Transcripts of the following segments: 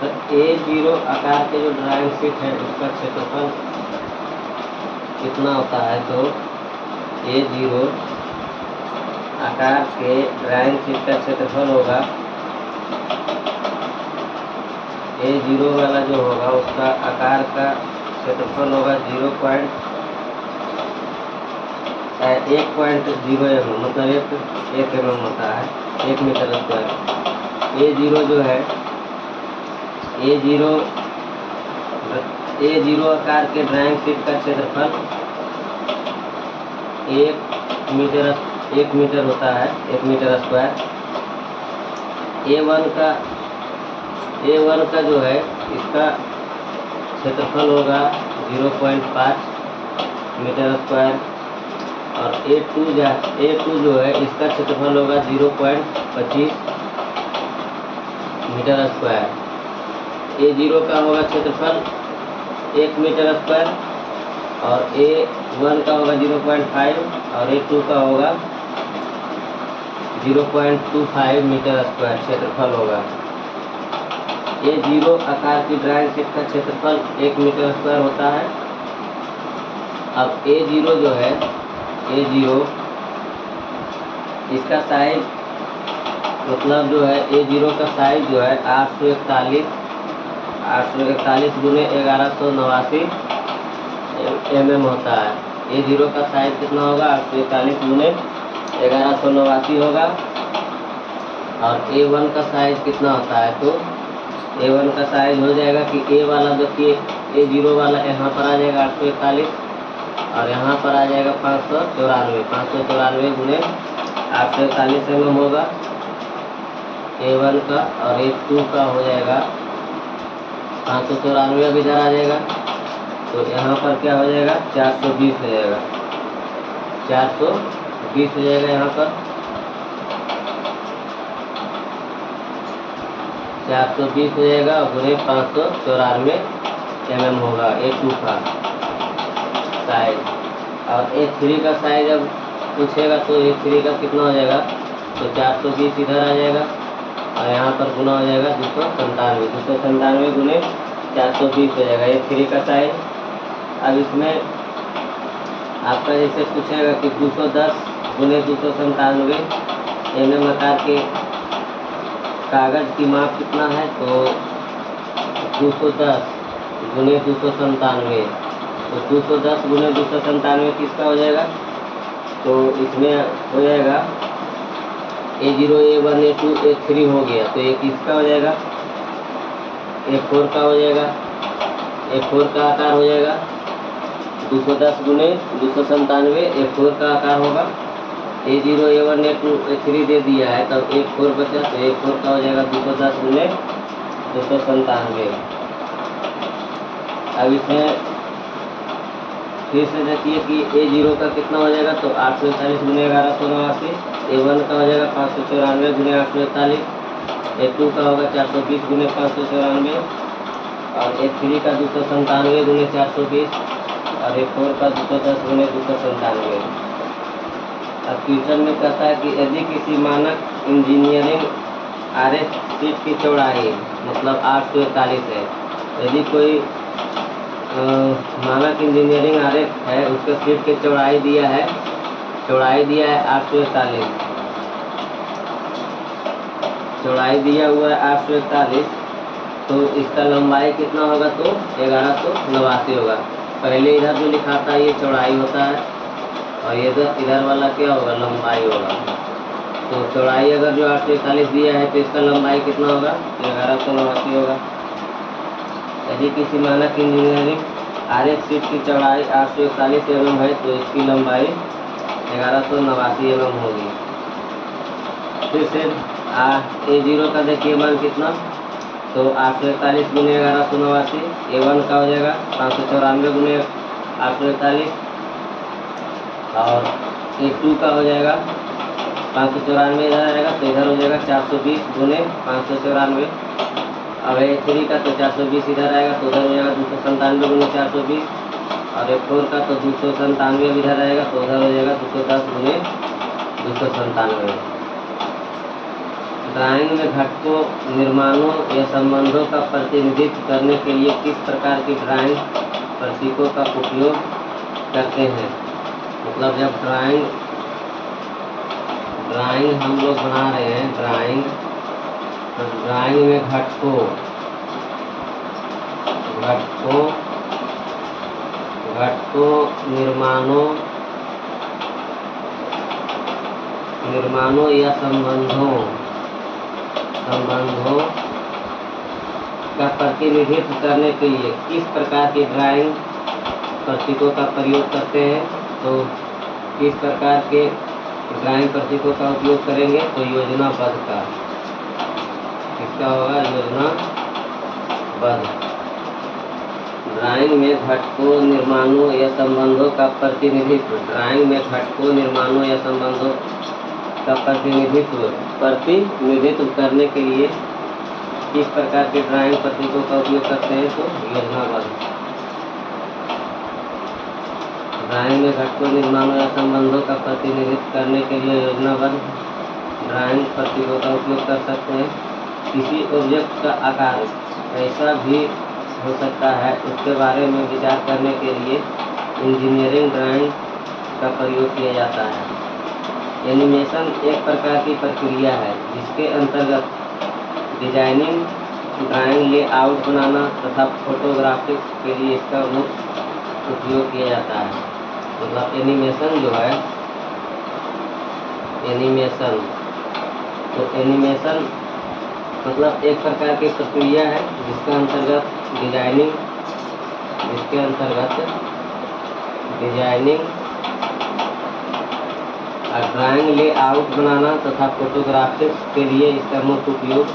तो A0 आकार के जो ड्राइंग शीट है उसका क्षेत्रफल कितना होता है? तो A0 आकार के ड्राइंग शीट का क्षेत्रफल होगा, A0 वाला जो होगा उसका आकार का क्षेत्रफल होगा 1.0 mm, मतलब 1 mm होता है, 1 मीटर स्क्वायर। A0 जो है, A0 आकार के ड्राइंग शीट का क्षेत्रफल 1 मीटर होता है, 1 मीटर स्क्वायर। A1 का जो है इसका क्षेत्रफल होगा 0.5 मीटर स्क्वायर, और A2 जो है इसका क्षेत्रफल होगा 0.25 मीटर स्क्वायर। A0 का होगा क्षेत्रफल 1 मीटर स्क्वायर, और A1 का होगा 0.5 और A2 का होगा 0.25 मीटर स्क्वायर क्षेत्रफल होगा। A0 आकार की ड्राइंग शीट का क्षेत्रफल 1 मीटर स्क्वायर होता है। अब A0 जो है, A0 इसका साइज मतलब जो है A0 का साइज जो है 841 गुने 1189 mm होता है। A0 का साइज कितना होगा? 841 गुने 1189 होगा। और A1 का साइज कितना होता है? तो A1 का साइज हो जाएगा कि A वाला, देखिए A0 वाला यहाँ पर आ जाएगा 841 और यहाँ पर आ जाएगा 594 गुने 841 mm होगा A1 का, और A2 का हो जाएगा 594, अब इधर आ जाएगा तो यहाँ पर क्या हो जाएगा? 420 हो जाएगा, 420 हो जाएगा यहाँ पर, 420 हो जाएगा गुने 594 mm होगा A2 का साइज। और A3 का साइज अब पूछेगा तो A3 का कितना हो जाएगा? तो 420 इधर आ जाएगा और यहाँ पर गुना हो जाएगा 297 गुने 420 हो जाएगा A3 का साइज। अब इसमें आपका जैसे पूछेगा कि 210 गुने 297 mm आकार के कागज़ की माप कितना है? तो 210 गुने 297, तो 210 गुने 297 किसका हो जाएगा? तो इसमें हो जाएगा A0, A1, A2, A3 हो गया, तो ये किसका हो जाएगा? A4 का हो जाएगा। A4 का आकार हो जाएगा 210 गुने 297, A4 का आकार होगा। A0, A1, A2, A3 दे दिया है, तब A4 बचा, तो A4 का हो जाएगा 210 गुने 297। अब इसमें फिर से देखिए कि A0 का कितना हो जाएगा? तो 841 गुने 1189, A1 का हो जाएगा 594 गुने 841, A2 का होगा 420 गुने 594, और A3 का 297 गुने 420, और A4 का 210 गुने 297। अब क्वेश्चन में कहता है कि यदि किसी मानक इंजीनियरिंग RS शीट की चौड़ाई मतलब 841 है, यदि कोई मानक इंजीनियरिंग RS है, उसका शीट की चौड़ाई दिया है 841, चौड़ाई दिया हुआ है 841, तो इसका लंबाई कितना होगा? तो 1189 होगा। पहले इधर जो लिखा था ये चौड़ाई होता है और ये इधर वाला क्या होगा? लंबाई होगा। तो चौड़ाई अगर जो 841 दिया है तो इसका लंबाई कितना होगा? 1189 होगा। यदि किसी मानक इंजीनियरिंग RS शीट की चौड़ाई 841 mm है तो इसकी लंबाई 1189 mm होगी। फिर से A0 का देखिए मान कितना? तो 841 गुने 1189, A1 का हो जाएगा 594 गुने 841, और A2 का हो जाएगा 594 इधर आएगा, तो इधर हो जाएगा 420 गुने 594। अब A3 का तो 420 इधर आएगा, तो उधर हो जाएगा 297 गुने 420, और A4 का तो 297 इधर आएगा, तो उधर हो जाएगा 210 गुने 297। ड्राइंग में घटकों, निर्माणों या संबंधों का प्रतिनिधित्व करने के लिए किस प्रकार की ड्राइंग प्रतीकों का उपयोग करते हैं। मतलब जब ड्राइंग हम लोग बना रहे हैं, तो ड्राइंग में घटकों, निर्माणों या संबंधों का प्रतिनिधित्व करने के लिए किस प्रकार की ड्राइंग प्रतीकों का प्रयोग करते हैं। तो किस प्रकार के ड्राइंग प्रतीकों का उपयोग करेंगे, तो योजनाबद्ध का। किसका होगा, योजनाबद्ध। ड्राइंग में घटकों, निर्माणों या संबंधों का प्रतिनिधित्व, ड्राइंग में घटकों, निर्माणों या संबंधों का प्रतिनिधित्व करने के लिए किस प्रकार के ड्राइंग प्रतीकों का उपयोग करते हैं, तो योजनाबद्ध। ड्राइंग में घटकों, निर्माणों या संबंधों का प्रतिनिधित्व करने के लिए योजनाबद्ध ड्राइंग प्रतीकों का उपयोग कर सकते हैं। किसी ऑब्जेक्ट का आकार कैसा भी हो सकता है, उसके बारे में विचार करने के लिए इंजीनियरिंग ड्राइंग का प्रयोग किया जाता है। एनिमेशन एक प्रकार की प्रक्रिया है जिसके अंतर्गत डिजाइनिंग, ड्राइंग लेआउट बनाना तथा फोटोग्राफिक्स के लिए इसका उपयोग किया जाता है। मतलब एनिमेशन जो है, एनिमेशन मतलब एक प्रकार की प्रक्रिया है जिसके अंतर्गत डिजाइनिंग ड्राइंग लेआउट बनाना तथा फोटोग्राफिक्स के लिए इसका मुख्य उपयोग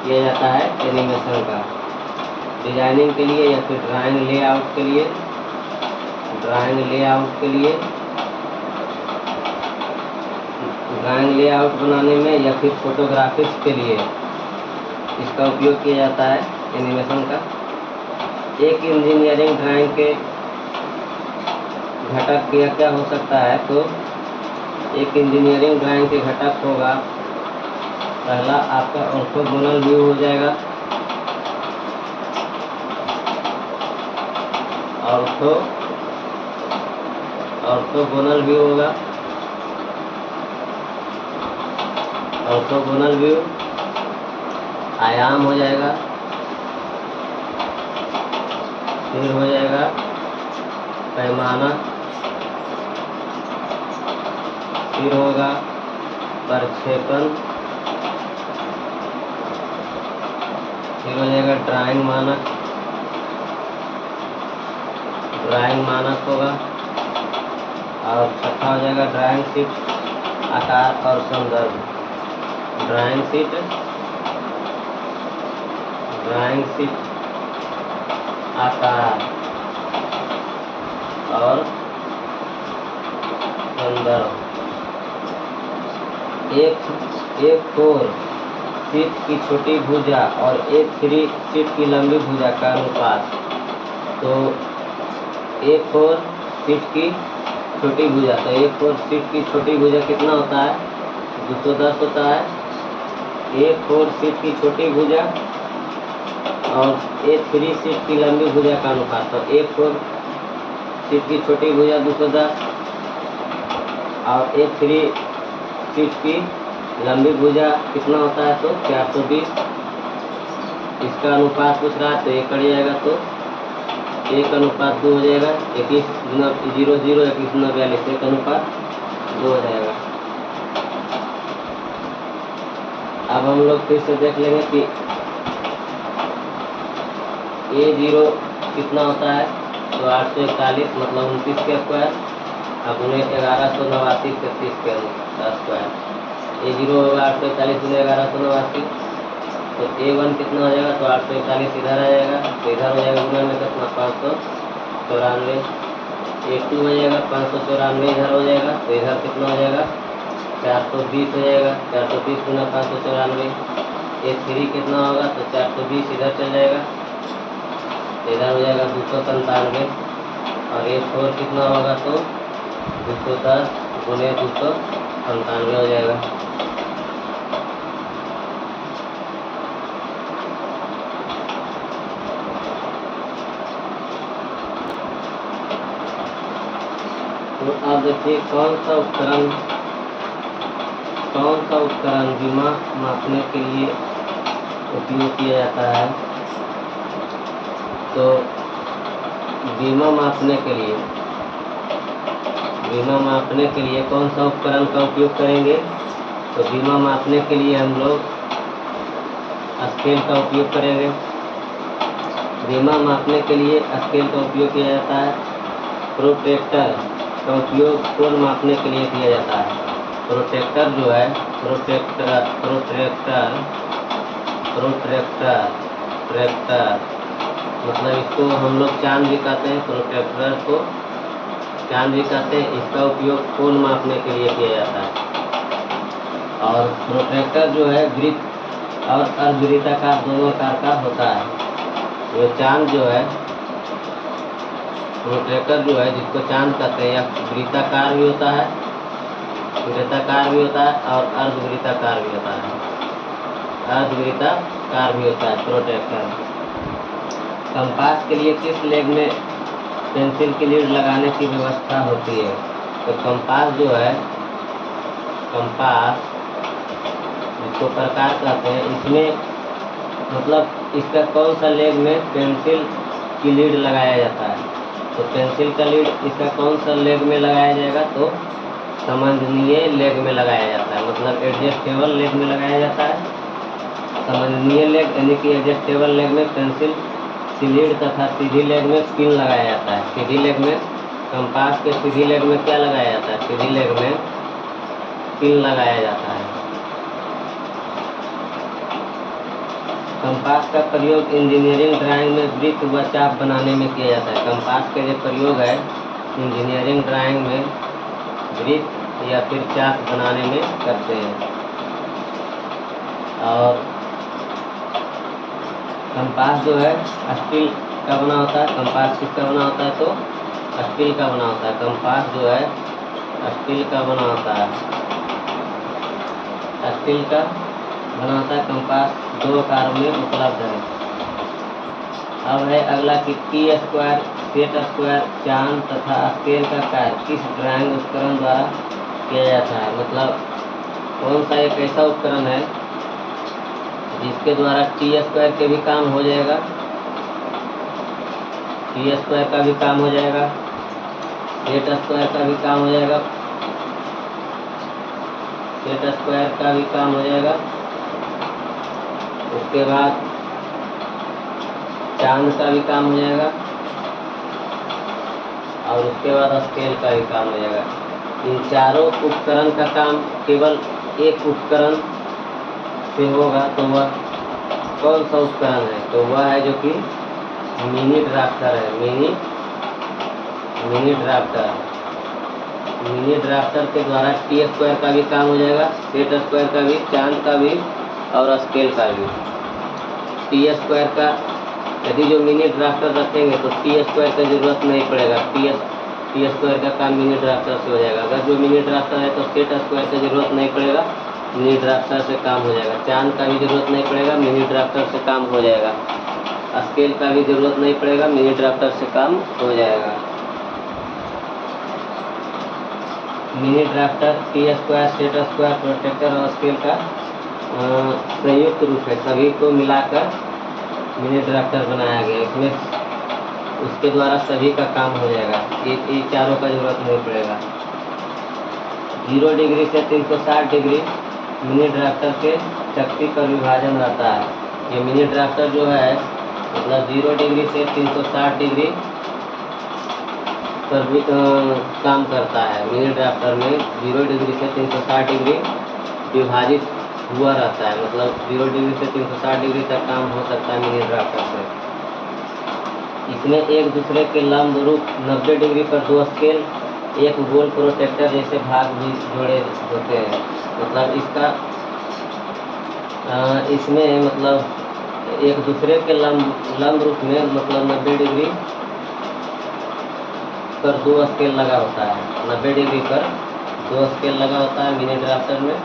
किया जाता है एनिमेशन का। डिजाइनिंग के लिए या फिर ड्राइंग लेआउट बनाने में या फिर फोटोग्राफिक्स के लिए इसका उपयोग किया जाता है एनिमेशन का। एक इंजीनियरिंग ड्राइंग के घटक क्या हो सकता है, तो एक इंजीनियरिंग ड्राइंग के घटक होगा, पहला आपका ऑर्थोगोनल व्यू हो जाएगा। ऑर्थोगोनल व्यू होगा। ऑर्थोगोनल व्यू आयाम हो जाएगा। फिर हो जाएगा पैमाना। फिर होगा प्रक्षेपण। फिर हो जाएगा ड्राइंग मानक होगा। और छठा हो जाएगा ड्राइंग शीट आकार और संदर्भ। ड्राइंग शीट आकार और संदर्भ। एक फोर शीट की छोटी भुजा और एक 3 शीट की लंबी भुजा का अनुपात। तो एक 4 शीट की छोटी भुजा, तो एक 4 शीट की छोटी भुजा कितना होता है, 210 होता है। एक 4 शीट की छोटी भुजा और एक 3 शीट की लंबी भुजा का अनुपात। तो एक 4 शीट की छोटी भुजा 210 और एक 3 शीट की लंबी भुजा कितना होता है, तो 420। इसका अनुपात पूछ रहा है, तो ये कट जाएगा, तो 1:2 हो जाएगा। 21:0 21:42 1:2 हो जाएगा। अब हम लोग फिर से देख लेंगे कि A0 कितना होता है, तो 841 मतलब 29 के स्क्वायर। अब उन्हें 1189 33 के स्क्वायर। A0 होगा 841 × 1189। तो A1 कितना हो जाएगा, तो 841 इधर आ जाएगा, तो इधर हो जाएगा गुना में कितना 594। A2 हो जाएगा 594 इधर हो जाएगा, तो इधर कितना हो जाएगा 420 हो जाएगा, 420 × 594। A3 कितना होगा, तो 420 इधर चल जाएगा, इधर हो जाएगा 297। और A4 कितना होगा, तो 210 × 297 हो जाएगा। तो अब देखिए कौन सा उपकरण बीमा मापने के लिए उपयोग किया जाता है। तो बीमा मापने के लिए कौन सा उपकरण का उपयोग करेंगे। तो बीमा मापने के लिए हम लोग स्केल का उपयोग करेंगे। बीमा मापने के लिए स्केल का उपयोग किया जाता है। प्रोट्रैक्टर का उपयोग कोण मापने के लिए किया जाता है। प्रोट्रैक्टर जो है प्रोट्रैक्टर मतलब इसको हम लोग चांद भी कहते हैं। प्रोट्रैक्टर को चांद भी कहते हैं। इसका उपयोग कोण मापने के लिए किया जाता है। और प्रोट्रैक्टर जो है वृत्त और अर्धवृत्ताकार दोनों आकार का होता है। ये चांद जो है प्रोट्रैक्टर जो है जिसको चांद कहते हैं, यह वृत्ताकार भी होता है और अर्धवृत्ताकार भी होता है। प्रोट्रैक्टर कंपास के लिए किस लेग में पेंसिल की लीड लगाने की व्यवस्था होती है। तो कंपास जो है जिसको प्रकार कहते हैं, इसमें मतलब इसका कौन सा लेग में पेंसिल की लीड लगाया जाता है। तो पेंसिल का लीड इसका कौन सा लेग में लगाया जाएगा। तो समन्वयी लेग में लगाया जाता है, मतलब एडजस्टेबल लेग में लगाया जाता है। समन्वयी लेग यानी कि एडजस्टेबल लेग में पेंसिल की लीड तथा सीधी लेग में पिन लगाया जाता है। सीधी लेग में कंपास के सीधी लेग में क्या लगाया जाता है। सीधी लेग में पिन लगाया जाता है। कंपास का प्रयोग इंजीनियरिंग ड्राइंग में वृत्त व चाप बनाने में किया जाता है। कंपास का जो प्रयोग है इंजीनियरिंग ड्राइंग में वृत्त या फिर चाप बनाने में करते हैं। और कंपास जो है स्टील का बना होता है। कंपास किसका बना होता है। तो स्टील का बना होता है। कंपास जो है स्टील का बना होता है। कंपास दो आकारों में उपलब्ध है। अब है अगला कि टी स्क्वायर, सेट स्क्वायर, चांद तथा स्केल का कार्य किस ड्राइंग उपकरण द्वारा किया जाता है। मतलब कौन सा एक ऐसा उपकरण है जिसके द्वारा टी स्क्वायर के भी काम हो जाएगा, टी स्क्वायर का भी काम हो जाएगा, सेट स्क्वायर का भी काम हो जाएगा, उसके बाद चांद का भी काम हो जाएगा और उसके बाद स्केल का भी काम हो जाएगा। इन चारों उपकरण का काम केवल एक उपकरण से होगा। तो वह कौन सा उपकरण है। तो वह है जो कि मिनी ड्राफ्टर है। मिनी ड्राफ्टर के द्वारा टी स्क्वायर का भी काम हो जाएगा, सेट स्क्वायर का भी, चांद का भी और स्केल का भी। टी स्क्वायर का यदि जो मिनी ड्राफ्टर रखेंगे तो टी स्क्वायर का जरूरत नहीं पड़ेगा। टी स्क्वायर का काम मिनी ड्राफ्टर से हो जाएगा। अगर जो मिनी ड्राफ्टर है तो सेट स्क्वायर का जरूरत नहीं पड़ेगा, मिनी ड्राफ्टर से काम हो जाएगा। चांद का भी जरूरत नहीं पड़ेगा, मिनी ड्राफ्टर से काम हो जाएगा। स्केल का भी जरूरत नहीं पड़ेगा, मिनी ड्राफ्टर से काम हो जाएगा। Mini drafter, T square, set square, protractor और स्केल का संयुक्त रूप है। सभी को मिलाकर मिनी ड्राफ्टर बनाया गया। इसमें उसके द्वारा सभी का काम हो जाएगा। ये चारों का जरूरत नहीं पड़ेगा। 0 डिग्री से 360 डिग्री मिनी ड्राफ्टर के शक्ति पर विभाजन रहता है। ये मिनी ड्राफ्टर जो है मतलब 0 डिग्री से 360 डिग्री पर भी काम करता है। मिनी ड्राफ्टर में 0 डिग्री से 360 डिग्री विभाजित हुआ रहता है, मतलब 0 डिग्री से 360 डिग्री तक काम हो सकता है मिनी ड्राफ्टर से। इसमें एक दूसरे के लंब रूप 90 डिग्री पर दो स्केल, एक गोल प्रोट्रैक्टर जैसे भाग भी जोड़े होते हैं। मतलब इसमें मतलब एक दूसरे के लंब रूप में मतलब 90 डिग्री पर दो स्केल लगा होता है। 90 डिग्री पर दो स्केल लगा होता है मिनी ड्राफ्टर में,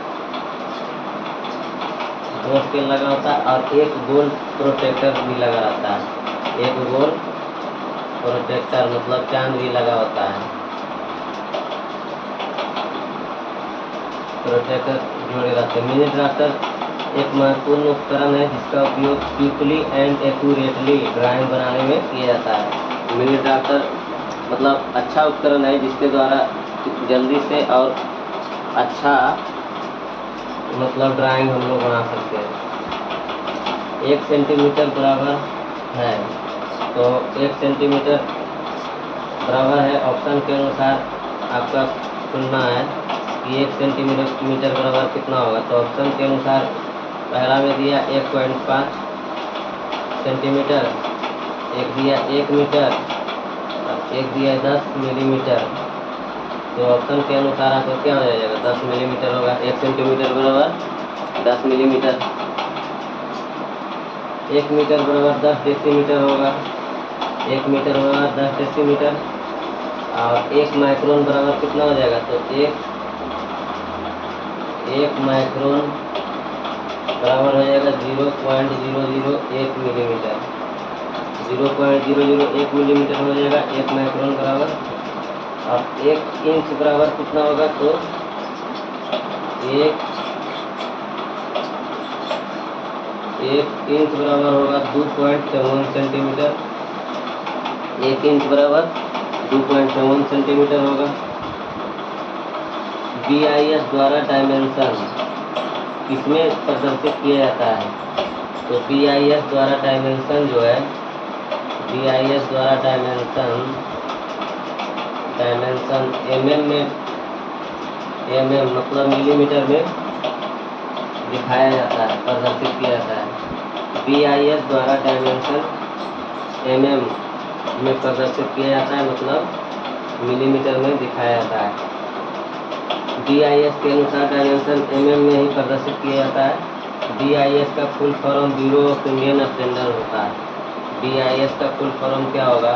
दो स्केल लगा होता है और एक गोल प्रोट्रैक्टर भी लगा रहता है। एक गोल प्रोट्रैक्टर मतलब चांद भी लगा होता है। प्रोटेक्टर जोड़े रहते हैं। मिनी ड्राफ्टर एक महत्वपूर्ण उपकरण है जिसका उपयोग क्विकली एंड एक्यूरेटली ड्राइंग बनाने में किया जाता है। मिनी ड्राफ्टर मतलब अच्छा उपकरण है जिसके द्वारा जल्दी से और अच्छा मतलब ड्राइंग हम लोग बना सकते हैं। 1 सेंटीमीटर बराबर है, तो 1 सेंटीमीटर बराबर है। ऑप्शन के अनुसार आपका चुनना है कि 1 सेंटीमीटर बराबर कितना होगा। तो ऑप्शन के अनुसार पहला में दिया 1.5 सेंटीमीटर, एक दिया 1 मीटर, एक दिया 10 मिलीमीटर। तो ऑप्शन के अनुसार आपको क्या हो जाएगा, 10 मिलीमीटर होगा। 1 सेंटीमीटर बराबर 10 मिलीमीटर। 1 मीटर बराबर 10 डेसीमीटर होगा। 1 मीटर बराबर 10 डेसीमीटर। और 1 माइक्रोन बराबर कितना हो जाएगा, तो 1 माइक्रोन बराबर हो जाएगा 0.001 मिलीमीटर। 0.001 मिलीमीटर हो जाएगा 1 माइक्रोन बराबर। और 1 इंच बराबर कितना होगा, तो 1 इंच बराबर होगा 2.7 सेंटीमीटर। 1 इंच बराबर 2.7 सेंटीमीटर होगा। BIS द्वारा डायमेंशन किसमें प्रदर्शित किया जाता है, तो BIS द्वारा डायमेंशन जो है, BIS द्वारा डायमेंशन mm में, mm मतलब मिलीमीटर में दिखाया जाता है, प्रदर्शित किया जाता है। BIS द्वारा डायमेंशन mm में प्रदर्शित किया जाता है, मतलब मिलीमीटर में दिखाया जाता है। BIS के अनुसार डायमेंशन mm में ही प्रदर्शित किया जाता है। BIS का full form bureau of Indian standard होता है। BIS का फुल फॉर्म क्या होगा,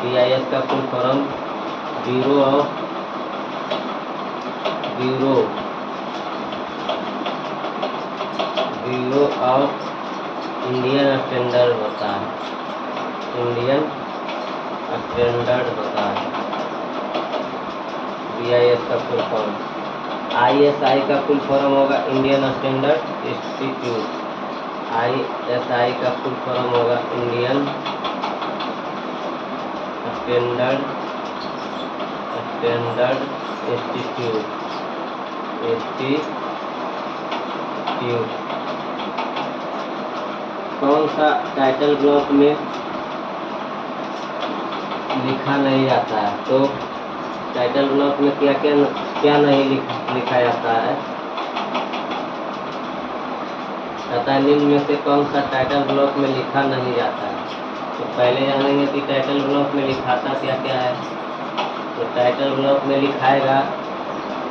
BIS का full form bureau of Indian standard होता है। इंडियन स्टैंडर्ड होता है BIS का फुल फॉर्म। ISI का फुल फॉर्म होगा इंडियन स्टैंडर्ड इंस्टीट्यूट। ISI का फुल फॉर्म होगा इंडियन स्टैंडर्ड इंस्टीट्यूट। कौन सा टाइटल ब्लॉक में लिखा नहीं जाता है, तो टाइटल ब्लॉक में क्या नहीं लिखा जाता है, कहता है निम्न में से कौन सा टाइटल ब्लॉक में लिखा नहीं जाता है। तो पहले जानेंगे कि टाइटल ब्लॉक में लिखाता क्या क्या है। तो टाइटल ब्लॉक में लिखाएगा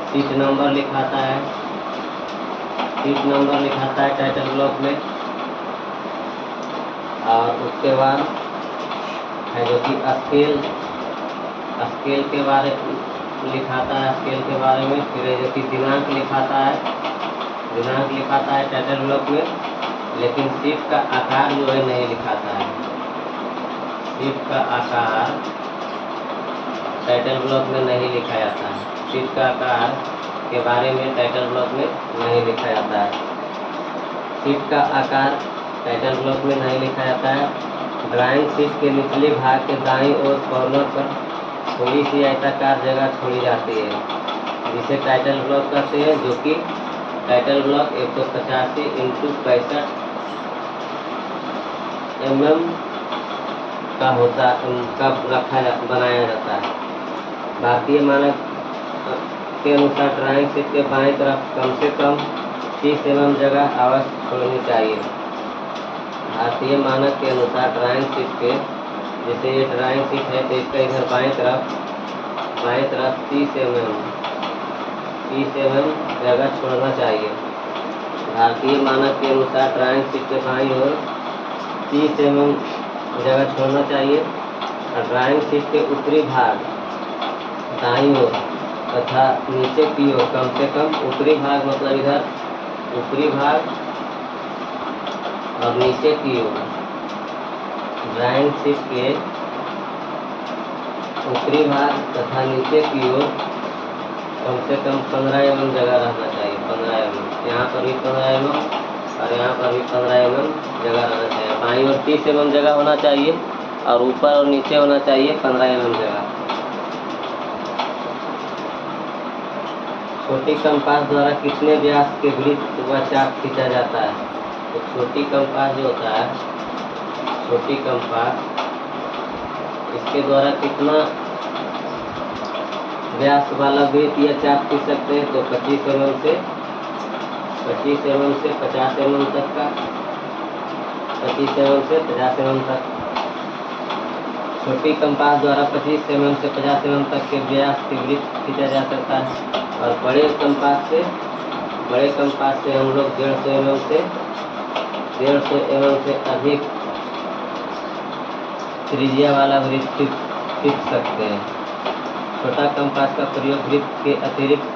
सीट नंबर लिखाता है, सीट नंबर लिखाता है टाइटल ब्लॉक में। और उसके बाद है जो कि स्केल के बारे लिखाता है, स्केल के बारे में। फिर जो कि दिनांक लिखाता है टाइटल ब्लॉक में, लेकिन सीट का आकार जो है नहीं लिखाता है। सीट का आकार टाइटल ब्लॉक में नहीं लिखा जाता है। सीट का आकार के बारे में टाइटल ब्लॉक में नहीं लिखा जाता है। सीट का आकार टाइटल ब्लॉक में नहीं लिखा जाता है। ड्राइंग शीट के निचले भाग के दाईं ओर कॉर्नर पर थोड़ी सी आयताकार जगह छोड़ी जाती है, जिसे टाइटल ब्लॉक कहते हैं, जो कि टाइटल ब्लॉक 185 × 65 mm का होता का बनाया जाता है। भारतीय मानक के अनुसार ड्राइंग शीट के बाएं तरफ कम से कम 30 mm जगह अवश्य छोड़नी चाहिए। भारतीय मानक के अनुसार ड्राइंग शीट के, जैसे ये ड्राइंग शीट है तो इसका इधर बाएं तरफ 30 mm जगह छोड़ना चाहिए। भारतीय मानक के अनुसार ड्राइंग शीट के बाईं ओर 30 mm जगह छोड़ना चाहिए। और ड्राइंग शीट के ऊपरी भाग दाईं ओर तथा नीचे की ओर कम से कम, ऊपरी भाग मतलब इधर ऊपरी भाग और नीचे की ओर, ड्राइंग शीट के ऊपरी भाग तथा नीचे की ओर कम से कम 15 mm जगह रहना चाहिए। 15 mm, यहाँ पर भी 15 mm और यहाँ पर भी 15 mm जगह रहना चाहिए। बाईं ओर 30 mm जगह होना चाहिए और ऊपर और नीचे होना चाहिए 15 mm जगह। छोटी कंपास द्वारा कितने व्यास के वृत्त व चाप खींचा जाता है? तो छोटी कंपास जो होता है, छोटी कंपास, इसके द्वारा कितना व्यास वाला वृत्त या चाप खींच सकते हैं? तो 25 mm से 50 mm तक का, 25 mm से 50 mm तक। छोटी कंपास द्वारा 25 mm से 50 mm तक के व्यास के वृत्त खींचा जा सकता है। और बड़े कंपास से हम लोग 150 mm से अधिक त्रिज्या वाला वृत्त खींच सकते हैं। छोटा कंपास का प्रयोग वृत्त के अतिरिक्त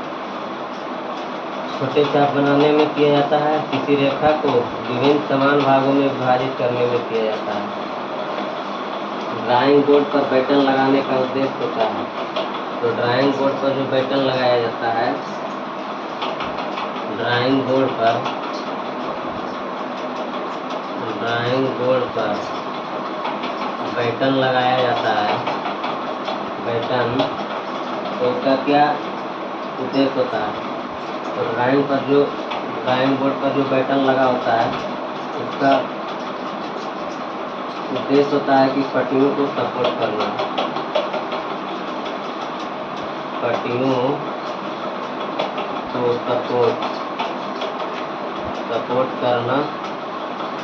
छोटे चाप बनाने में किया जाता है। किसी रेखा को विभिन्न समान भागों में विभाजित करने में किया जाता है। ड्राइंग बोर्ड पर पैटर्न लगाने का उद्देश्य होता है। तो ड्राइंग बोर्ड पर जो पैटर्न लगाया जाता है, ड्राइंग बोर्ड पर पैटर्न लगाया जाता है। पैटर्न, तो उसका क्या उद्देश्य होता है? तो ड्राइंग बोर्ड पर जो पैटर्न लगा होता है, उसका उद्देश्य होता है कि पट्टियों को सपोर्ट करना। पट्टियों को सपोर्ट करना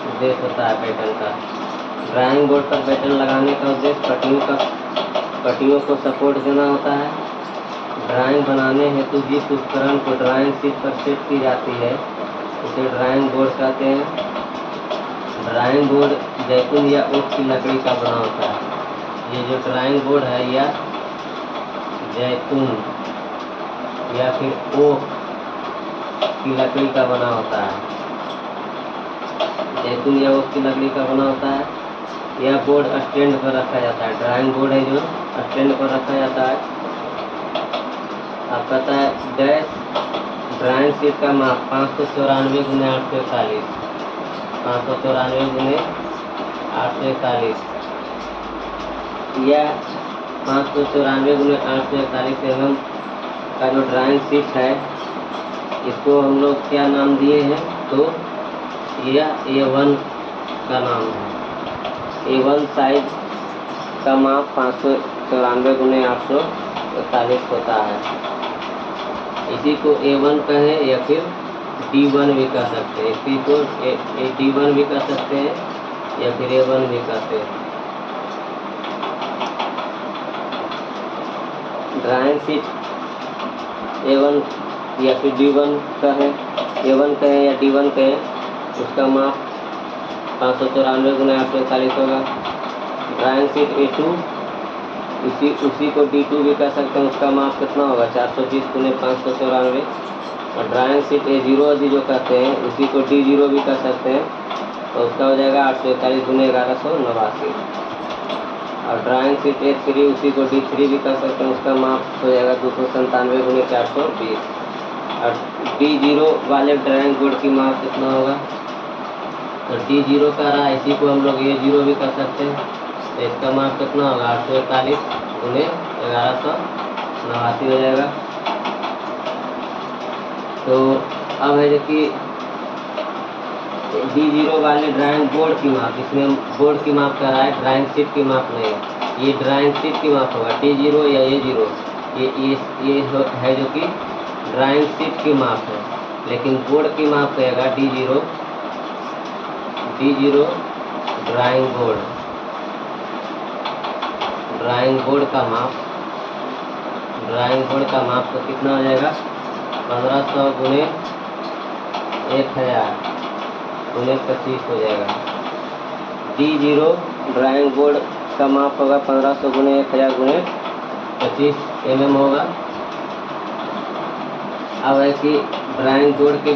उद्देश्य होता है पैटर्न का। ड्राइंग बोर्ड पर पैटर्न लगाने का उद्देश्य पट्टियों को सपोर्ट देना होता है। ड्राइंग बनाने हेतु जिस उपकरण को ड्राइंग शीट पर सेट की जाती है, उसे ड्राइंग बोर्ड कहते हैं। ड्राइंग बोर्ड जैतून या ओक की लकड़ी का बना होता है। ये जो ड्राइंग बोर्ड है, यह जैतून या फिर ओक की लकड़ी का बना होता है। जैतून या ओक की लकड़ी का बना होता है। यह बोर्ड स्टैंड पर रखा जाता है। ड्राइंग बोर्ड है जो स्टैंड पर रखा जाता है। अब कहता है डैश ड्राइंग शीट का माप 594 गुने 841, 594 गुने 841। यह 594 गुने 841 mm का जो ड्राइंग शीट है, इसको हम लोग क्या नाम दिए हैं? तो यह A1 का नाम है। A1 साइज का माप 594 गुने 841 होता है। इसी को A1 कहें या फिर D1 भी कह सकते हैं। इसी को D1 भी कह सकते हैं या फिर A1 भी कहते हैं। ड्राइंग शीट A1 या फिर D1 कहें, A1 कहें या D1 कहें, उसका माप 594 गुने 841 होगा। ड्राइंग शीट A2, उसी को D2 भी कह सकते हैं। उसका माप कितना होगा? 420 गुने 594। और ड्राइंग शीट A0 जो कहते हैं, उसी को D0 भी कह सकते हैं। तो उसका हो जाएगा 841 गुने 1189। और ड्राइंग शीट A3, उसी को D3 भी कह सकते हैं। उसका माप हो जाएगा 297 गुने 420। और D0 वाले ड्राइंग बोर्ड की माप कितना होगा? तो D0 का रहा, इसी को हम लोग A0 भी कर सकते हैं। तो इसका माप कितना होगा? 841 गुने 1189 हो जाएगा। तो अब है जो कि D0 वाले ड्राइंग बोर्ड की माप, इसमें बोर्ड की माप कर रहा है, ड्राइंग शीट की माप नहीं। ये ड्राइंग शीट की माप होगा D0 या A0। ये है जो कि ड्राइंग शीट की माप है, लेकिन बोर्ड की माप कहेगा D0 ड्राइंग बोर्ड का माप तो कितना हो जाएगा? 1500 गुने 1000 गुने 25 हो जाएगा। D0 ड्राइंग बोर्ड का माप होगा 1500 गुने 1000 गुने 25 mm होगा। अब है कि ड्राइंग बोर्ड के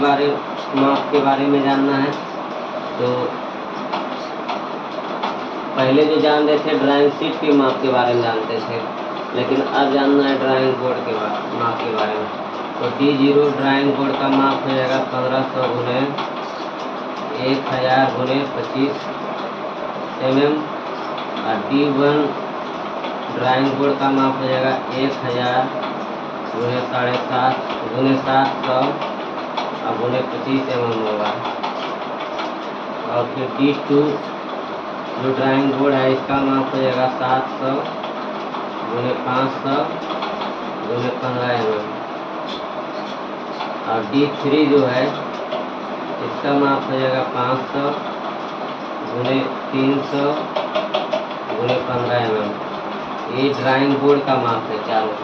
माप के बारे में जानना है। तो पहले जो जान रहे थे, ड्राइंग शीट के माप के बारे में जानते थे। लेकिन अब जानना है ड्राइंग बोर्ड के माप के बारे में। तो D0 ड्राइंग बोर्ड का माप हो जाएगा 1500 गुने 1000 गुने 25 mm। और D1 ड्राइंग बोर्ड का माप हो जाएगा 1000 गुने 750 गुने 700 और गुने 25 mm होगा। और फिर D2 जो ड्राइंग बोर्ड है इसका माप हो जाएगा 700 गुने 500 गुने 15 mm। और D3 जो है इसका माप हो जाएगा 500 गुने 300 गुने 15 mm। ये ड्राइंग बोर्ड का माप है चारों।